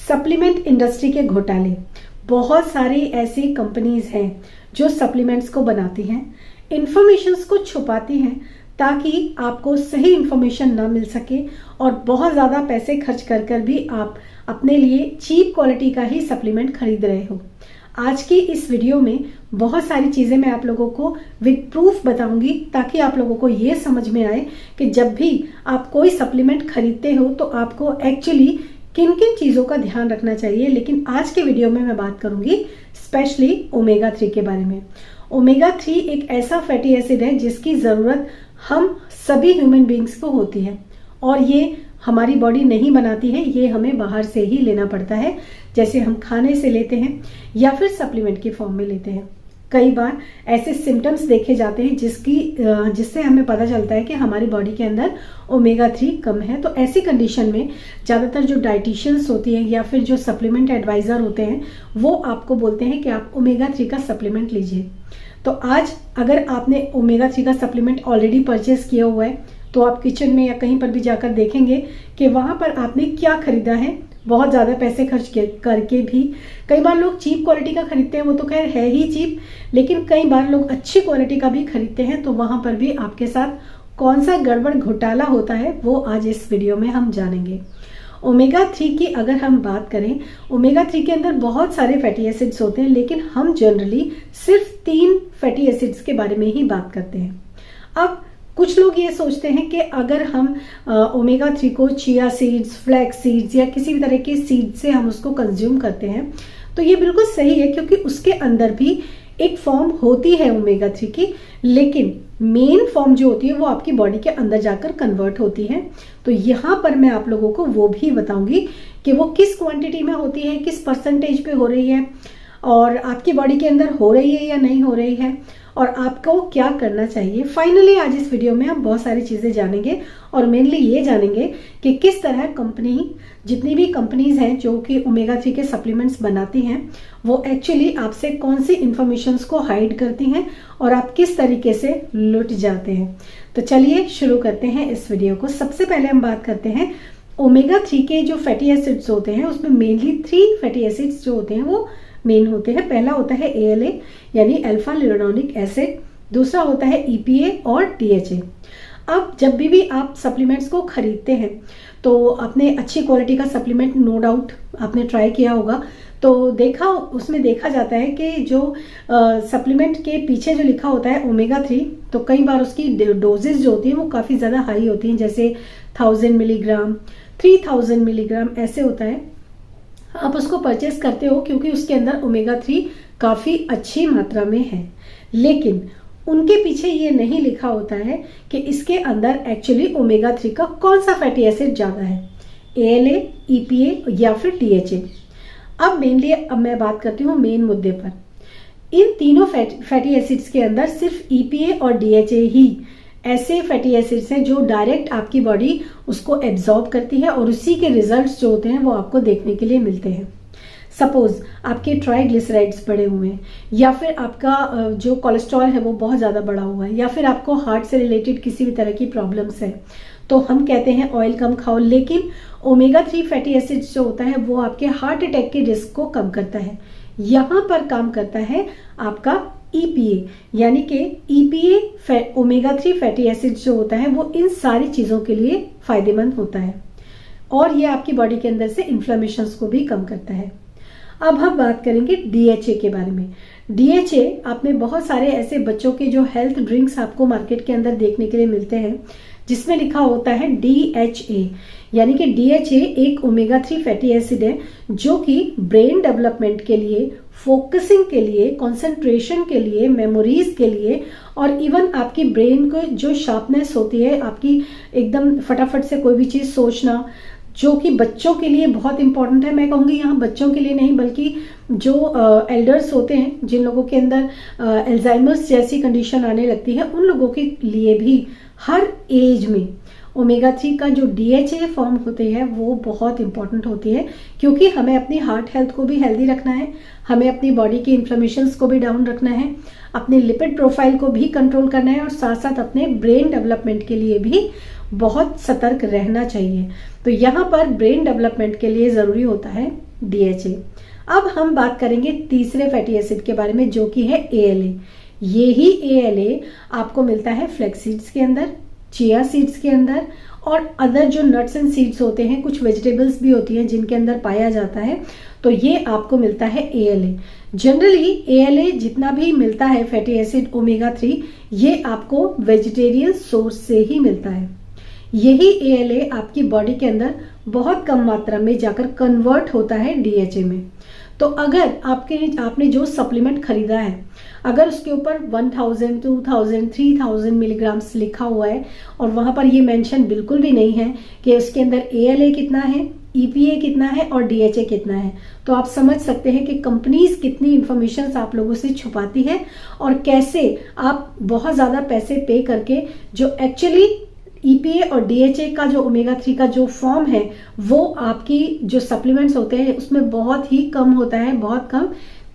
Supplement industry के घोटाले। बहुत सारी ऐसी कंपनीज हैं जो सप्लीमेंट्स को बनाती हैं, इंफॉर्मेशंस को छुपाती हैं ताकि आपको सही इंफॉर्मेशन ना मिल सके और बहुत ज़्यादा पैसे खर्च कर कर भी आप अपने लिए चीप क्वालिटी का ही सप्लीमेंट खरीद रहे हो। आज की इस वीडियो में बहुत सारी चीज़ें मैं आप लोगों को विद प्रूफ बताऊंगी ताकि आप लोगों को ये समझ में आए कि जब भी आप कोई सप्लीमेंट खरीदते हो तो आपको एक्चुअली किन किन चीज़ों का ध्यान रखना चाहिए। लेकिन आज के वीडियो में मैं बात करूंगी स्पेशली ओमेगा 3 के बारे में। ओमेगा 3 एक ऐसा फैटी एसिड है जिसकी ज़रूरत हम सभी ह्यूमन बींग्स को होती है और ये हमारी बॉडी नहीं बनाती है, ये हमें बाहर से ही लेना पड़ता है, जैसे हम खाने से लेते हैं या फिर सप्लीमेंट की फॉर्म में लेते हैं। कई बार ऐसे सिम्टम्स देखे जाते हैं जिससे हमें पता चलता है कि हमारी बॉडी के अंदर ओमेगा 3 कम है। तो ऐसी कंडीशन में ज़्यादातर जो डाइटिशियंस होती हैं या फिर जो सप्लीमेंट एडवाइज़र होते हैं वो आपको बोलते हैं कि आप ओमेगा 3 का सप्लीमेंट लीजिए। तो आज अगर आपने ओमेगा 3 का सप्लीमेंट ऑलरेडी परचेज किया हुआ है तो आप किचन में या कहीं पर भी जाकर देखेंगे कि वहाँ पर आपने क्या खरीदा है, बहुत ज़्यादा पैसे खर्च करके भी। कई बार लोग चीप क्वालिटी का खरीदते हैं, वो तो खैर है ही चीप, लेकिन कई बार लोग अच्छी क्वालिटी का भी खरीदते हैं। तो वहाँ पर भी आपके साथ कौन सा गड़बड़ घोटाला होता है वो आज इस वीडियो में हम जानेंगे। ओमेगा 3 की अगर हम बात करें, ओमेगा 3 के अंदर बहुत सारे फैटी एसिड्स होते हैं, लेकिन हम जनरली सिर्फ 3 फैटी एसिड्स के बारे में ही बात करते हैं। अब कुछ लोग ये सोचते हैं कि अगर हम ओमेगा 3 को चिया सीड्स, फ्लैक्स सीड्स या किसी भी तरह के सीड से हम उसको कंज्यूम करते हैं तो ये बिल्कुल सही है, क्योंकि उसके अंदर भी एक फॉर्म होती है ओमेगा 3 की, लेकिन मेन फॉर्म जो होती है वो आपकी बॉडी के अंदर जाकर कन्वर्ट होती है। तो यहाँ पर मैं आप लोगों को वो भी बताऊंगी कि वो किस क्वांटिटी में होती है, किस परसेंटेज पे हो रही है और आपकी बॉडी के अंदर हो रही है या नहीं हो रही है और आपको क्या करना चाहिए। फाइनली आज इस वीडियो में हम बहुत सारी चीज़ें जानेंगे और मेनली ये जानेंगे कि किस तरह जितनी भी कंपनीज हैं जो कि ओमेगा 3 के सप्लीमेंट्स बनाती हैं वो एक्चुअली आपसे कौन सी इंफॉर्मेशंस को हाइड करती हैं और आप किस तरीके से लुट जाते हैं। तो चलिए शुरू करते हैं इस वीडियो को। सबसे पहले हम बात करते हैं ओमेगा 3 के जो फैटी एसिड्स होते हैं उसमें मेनली 3 फैटी एसिड्स जो होते हैं वो मेन होते हैं। पहला होता है ALA यानी अल्फा लिनोलेनिक एसिड, दूसरा होता है EPA और DHA। अब जब भी आप सप्लीमेंट्स को खरीदते हैं तो आपने अच्छी क्वालिटी का सप्लीमेंट नो डाउट आपने ट्राई किया होगा, तो उसमें देखा जाता है कि जो सप्लीमेंट के पीछे जो लिखा होता है ओमेगा 3, तो कई बार उसकी डोजेज जो होती है वो काफ़ी ज़्यादा हाई होती हैं, जैसे 1000 मिलीग्राम, 3000 मिलीग्राम ऐसे होता है। आप उसको परचेस करते हो क्योंकि उसके अंदर ओमेगा 3 काफ़ी अच्छी मात्रा में है, लेकिन उनके पीछे ये नहीं लिखा होता है कि इसके अंदर एक्चुअली ओमेगा 3 का कौन सा फैटी एसिड ज़्यादा है, ALA, EPA या फिर DHA। अब मैं बात करती हूँ मेन मुद्दे पर। इन तीनों फैटी एसिड्स के अंदर सिर्फ EPA और DHA ही ऐसे फैटी एसिड्स हैं जो डायरेक्ट आपकी बॉडी उसको एब्जॉर्ब करती है और उसी के रिजल्ट्स जो होते हैं वो आपको देखने के लिए मिलते हैं। सपोज आपके ट्राइग्लिसराइड्स बढ़े हुए हैं या फिर आपका जो कोलेस्ट्रॉल है वो बहुत ज़्यादा बढ़ा हुआ है या फिर आपको हार्ट से रिलेटेड किसी भी तरह की प्रॉब्लम्स है, तो हम कहते हैं ऑयल कम खाओ, लेकिन ओमेगा 3 फैटी एसिड्स जो होता है वो आपके हार्ट अटैक के रिस्क को कम करता है। यहाँ पर काम करता है आपका EPA, यानी कि EPA ओमेगा 3 फैटी एसिड जो होता है वो इन सारी चीज़ों के लिए फायदेमंद होता है और ये आपकी बॉडी के अंदर से इन्फ्लेमेशंस को भी कम करता है। अब हम बात करेंगे DHA के बारे में। DHA आपने बहुत सारे ऐसे बच्चों के जो हेल्थ ड्रिंक्स आपको मार्केट के अंदर देखने के लिए मिलते हैं जिसमें लिखा होता है DHA, यानी कि DHA एक ओमेगा 3 फैटी एसिड है जो कि ब्रेन डेवलपमेंट के लिए, फोकसिंग के लिए, कंसंट्रेशन के लिए, मेमोरीज के लिए और इवन आपकी ब्रेन को जो शार्पनेस होती है, आपकी एकदम फटाफट से कोई भी चीज़ सोचना, जो कि बच्चों के लिए बहुत इंपॉर्टेंट है। मैं कहूँगी यहाँ बच्चों के लिए नहीं बल्कि जो एल्डर्स होते हैं, जिन लोगों के अंदर अल्जाइमर्स जैसी कंडीशन आने लगती है, उन लोगों के लिए भी हर एज में ओमेगा 3 का जो DHA फॉर्म होते हैं वो बहुत इंपॉर्टेंट होती है, क्योंकि हमें अपनी हार्ट हेल्थ को भी हेल्दी रखना है, हमें अपनी बॉडी की इन्फ्लेमेशंस को भी डाउन रखना है, अपने लिपिड प्रोफाइल को भी कंट्रोल करना है और साथ साथ अपने ब्रेन डेवलपमेंट के लिए भी बहुत सतर्क रहना चाहिए। तो यहाँ पर ब्रेन डेवलपमेंट के लिए ज़रूरी होता है DHA। अब हम बात करेंगे तीसरे फैटी एसिड के बारे में, जो कि है ALA। यही ALA आपको मिलता है फ्लैक्स सीड्स के अंदर, चिया सीड्स के अंदर, और अदर जो नट्स एंड सीड्स होते हैं, कुछ वेजिटेबल्स भी होती हैं जिनके अंदर पाया जाता है, तो ये आपको मिलता है ALA। जनरली ALA जितना भी मिलता है फैटी एसिड ओमेगा 3, ये आपको वेजिटेरियन सोर्स से ही मिलता है। यही ALA आपकी बॉडी के अंदर बहुत कम मात्रा में जाकर कन्वर्ट होता है DHA में। तो अगर आपने जो सप्लीमेंट खरीदा है, अगर उसके ऊपर 1000, 2000, 3000 मिलीग्राम्स लिखा हुआ है और वहां पर ये मेंशन बिल्कुल भी नहीं है कि उसके अंदर ALA कितना है, EPA कितना है और DHA कितना है, तो आप समझ सकते हैं कि कंपनीज कितनी इंफॉर्मेशन आप लोगों से छुपाती है और कैसे आप बहुत ज्यादा पैसे पे करके जो एक्चुअली EPA और DHA का जो ओमेगा 3 का जो फॉर्म है, वो आपकी जो सप्लीमेंट्स होते हैं उसमें बहुत ही कम होता है, बहुत कम,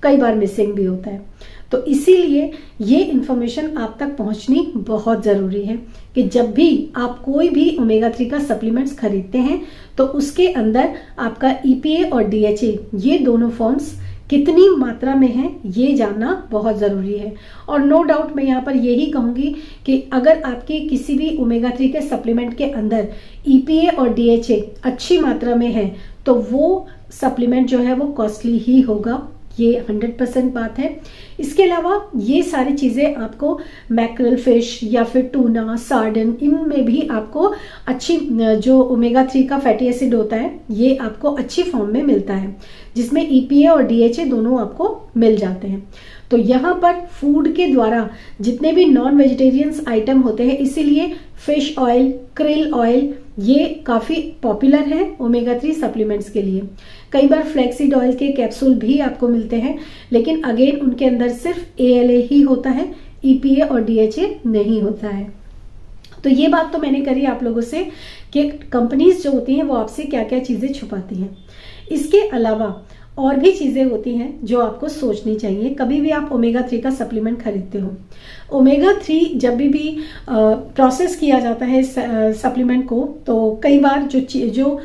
कई बार मिसिंग भी होता है। तो इसीलिए ये इंफॉर्मेशन आप तक पहुंचनी बहुत जरूरी है कि जब भी आप कोई भी ओमेगा 3 का सप्लीमेंट्स खरीदते हैं तो उसके अंदर आपका EPA और DHA ये दोनों फॉर्म्स कितनी मात्रा में है ये जानना बहुत जरूरी है। और नो डाउट मैं यहाँ पर यही कहूंगी कि अगर आपके किसी भी ओमेगा 3 के सप्लीमेंट के अंदर EPA और DHA अच्छी मात्रा में है तो वो सप्लीमेंट जो है वो कॉस्टली ही होगा, ये 100% बात है। इसके अलावा ये सारी चीजें आपको मैक्रेल फिश या फिर टूना, सार्डन, इनमें भी आपको अच्छी जो ओमेगा 3 का फैटी एसिड होता है ये आपको अच्छी फॉर्म में मिलता है, जिसमें EPA और DHA दोनों आपको मिल जाते हैं। तो यहाँ पर फूड के द्वारा जितने भी नॉन वेजिटेरियंस आइटम होते हैं, इसीलिए फिश ऑयल, क्रिल ऑयल ये काफी पॉपुलर है ओमेगा 3 सप्लीमेंट्स के लिए। कई बार फ्लैक्सीड ऑयल के कैप्सूल भी आपको मिलते हैं, लेकिन अगेन उनके अंदर सिर्फ ALA ही होता है, EPA और DHA नहीं होता है। तो ये बात तो मैंने करी आप लोगों से कि कंपनीज जो होती हैं वो आपसे क्या क्या चीजें छुपाती हैं। इसके अलावा और भी चीजें होती हैं जो आपको सोचनी चाहिए कभी भी आप ओमेगा 3 का सप्लीमेंट खरीदते हो। ओमेगा 3 जब भी प्रोसेस किया जाता है सप्लीमेंट को, तो कई बार जो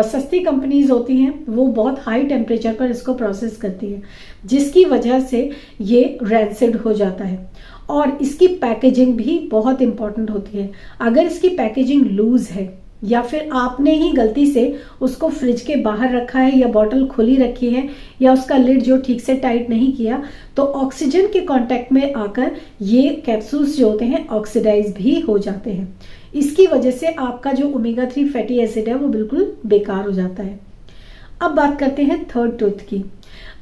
सस्ती कंपनीज होती हैं वो बहुत हाई टेम्परेचर पर इसको प्रोसेस करती है, जिसकी वजह से ये रैंसिड हो जाता है। और इसकी पैकेजिंग भी बहुत इंपॉर्टेंट होती है। अगर इसकी पैकेजिंग लूज है या फिर आपने ही गलती से उसको फ्रिज के बाहर रखा है या बॉटल खुली रखी है या उसका लिड जो ठीक से टाइट नहीं किया, तो ऑक्सीजन के कांटेक्ट में आकर ये कैप्सूल्स जो होते हैं ऑक्सीडाइज भी हो जाते हैं। इसकी वजह से आपका जो ओमेगा 3 फैटी एसिड है वो बिल्कुल बेकार हो जाता है। अब बात करते हैं थर्ड टूथ की।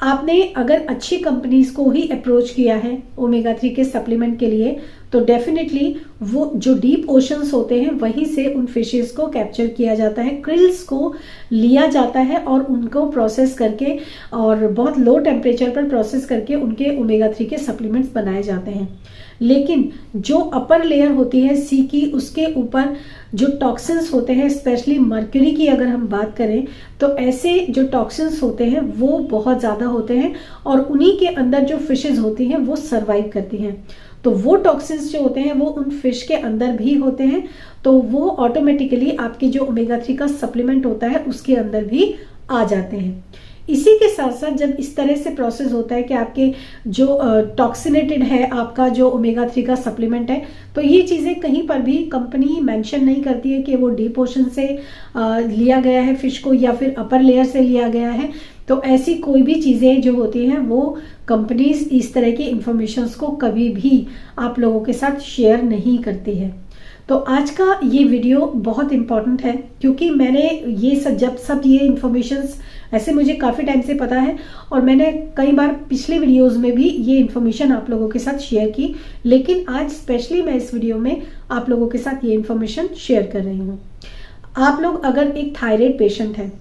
आपने अगर अच्छी कंपनीज को ही अप्रोच किया है ओमेगा 3 के सप्लीमेंट के लिए, तो डेफिनेटली वो जो डीप ओशंस होते हैं वहीं से उन फिशेस को कैप्चर किया जाता है, क्रिल्स को लिया जाता है और उनको प्रोसेस करके और बहुत लो टेम्परेचर पर प्रोसेस करके उनके ओमेगा 3 के सप्लीमेंट्स बनाए जाते हैं। लेकिन जो अपर लेयर होती है सी की, उसके ऊपर जो टॉक्सिन्स होते हैं, स्पेशली मर्क्यूरी की अगर हम बात करें, तो ऐसे जो टॉक्सिन्स होते हैं वो बहुत ज़्यादा होते हैं और उन्हीं के अंदर जो फिशेज होती हैं वो सर्वाइव करती हैं। तो वो टॉक्सिन्स जो होते हैं वो उन फिश के अंदर भी होते हैं, तो वो ऑटोमेटिकली आपके जो ओमेगा 3 का सप्लीमेंट होता है उसके अंदर भी आ जाते हैं। इसी के साथ साथ जब इस तरह से प्रोसेस होता है कि आपके जो टॉक्सिनेटेड है आपका जो ओमेगा 3 का सप्लीमेंट है, तो ये चीज़ें कहीं पर भी कंपनी मेंशन नहीं करती है कि वो डीप ओशन से लिया गया है फिश को या फिर अपर लेयर से लिया गया है। तो ऐसी कोई भी चीज़ें जो होती हैं वो कंपनीज इस तरह की इंफॉर्मेशंस को कभी भी आप लोगों के साथ शेयर नहीं करती है। तो आज का ये वीडियो बहुत इम्पॉर्टेंट है क्योंकि मैंने ये सब ये इन्फॉर्मेशंस ऐसे मुझे काफ़ी टाइम से पता है और मैंने कई बार पिछले वीडियोस में भी ये इन्फॉर्मेशन आप लोगों के साथ शेयर की, लेकिन आज स्पेशली मैं इस वीडियो में आप लोगों के साथ ये इन्फॉर्मेशन शेयर कर रही हूँ। आप लोग अगर एक थायराइड पेशेंट है,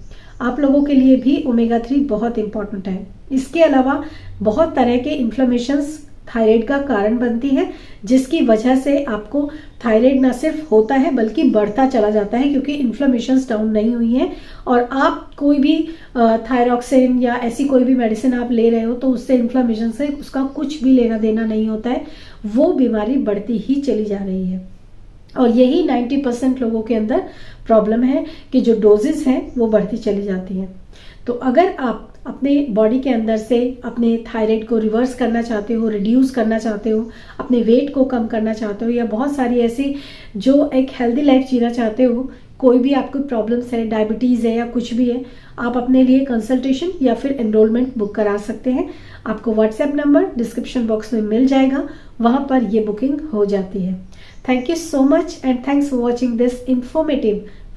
आप लोगों के लिए भी ओमेगा 3 बहुत इंपॉर्टेंट है। इसके अलावा बहुत तरह के इन्फ्लेमेशंस थायराइड का कारण बनती है, जिसकी वजह से आपको थायराइड ना सिर्फ होता है बल्कि बढ़ता चला जाता है क्योंकि इन्फ्लेमेशंस डाउन नहीं हुई है। और आप कोई भी थायरॉक्सिन या ऐसी कोई भी मेडिसिन आप ले रहे हो तो उससे इन्फ्लेमेशन से उसका कुछ भी लेना देना नहीं होता है, वो बीमारी बढ़ती ही चली जा रही है। और यही 90% लोगों के अंदर प्रॉब्लम है कि जो डोजेस हैं वो बढ़ती चली जाती हैं। तो अगर आप अपने बॉडी के अंदर से अपने थायराइड को रिवर्स करना चाहते हो, रिड्यूस करना चाहते हो, अपने वेट को कम करना चाहते हो, या बहुत सारी ऐसी जो एक हेल्दी लाइफ जीना चाहते हो, कोई भी आपको प्रॉब्लम्स है, डायबिटीज़ है या कुछ भी है, आप अपने लिए कंसल्टेशन या फिर एनरोलमेंट बुक करा सकते हैं। आपको व्हाट्सएप नंबर डिस्क्रिप्शन बॉक्स में मिल जाएगा, वहाँ पर ये बुकिंग हो जाती है। Thank you so much and thanks for watching this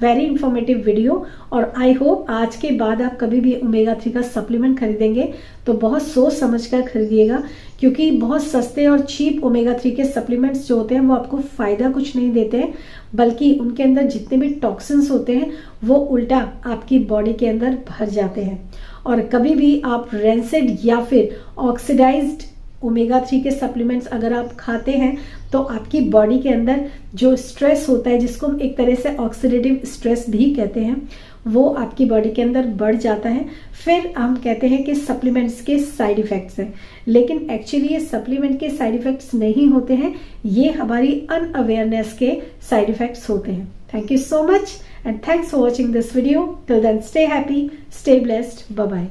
very informative video. और आई होप आज के बाद आप कभी भी ओमेगा 3 का सप्लीमेंट खरीदेंगे तो बहुत सोच समझ कर खरीदिएगा, क्योंकि बहुत सस्ते और चीप ओमेगा 3 के सप्लीमेंट्स जो होते हैं वो आपको फायदा कुछ नहीं देते हैं, बल्कि उनके अंदर जितने भी टॉक्सिन्स होते हैं वो उल्टा आपकी बॉडी के अंदर भर जाते हैं। और कभी भी आप रेंसिड या फिर ऑक्सीडाइज्ड ओमेगा 3 के सप्लीमेंट्स अगर आप खाते हैं तो आपकी बॉडी के अंदर जो स्ट्रेस होता है, जिसको हम एक तरह से ऑक्सीडेटिव स्ट्रेस भी कहते हैं, वो आपकी बॉडी के अंदर बढ़ जाता है। फिर हम कहते हैं कि सप्लीमेंट्स के साइड इफेक्ट्स हैं, लेकिन एक्चुअली ये सप्लीमेंट के साइड इफेक्ट्स नहीं होते हैं, ये हमारी अनअवेयरनेस के साइड इफेक्ट्स होते हैं। Thank you so much and thanks for watching this video. Till then stay happy, stay blessed, bye bye.